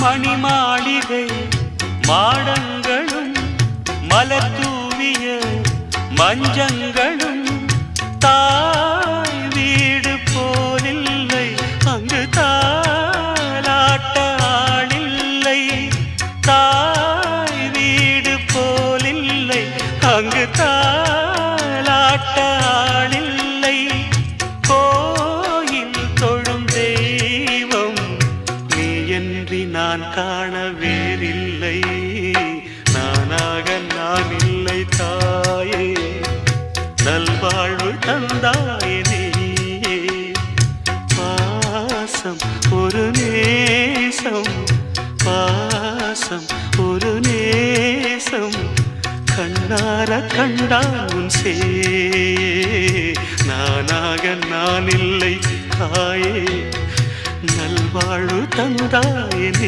மணிமாளிகை மாடங்களும் மலர் தூவிய மஞ்சங்களும் தாய் வீடு போலில்லை, அங்கு தாலாட்ட ஆளில்லை. தாய் வீடு போலில்லை, அங்கு தாலாட்ட ஆளில்லை. கோயில் தொழும் தெய்வம் நீ என்று நான் காண வேறில்லை. நானாக நான் இல்லை தாயே, நல்வாழ்வு தந்தாயே நீயே. பாசம் ஒரு நேசம், பாசம் ஒரு நேசம், கண்ணார கண்டான் உன் சே. நானாக நான் இல்லை தாயே, நல்வாழ்வு தந்தாயே நீ.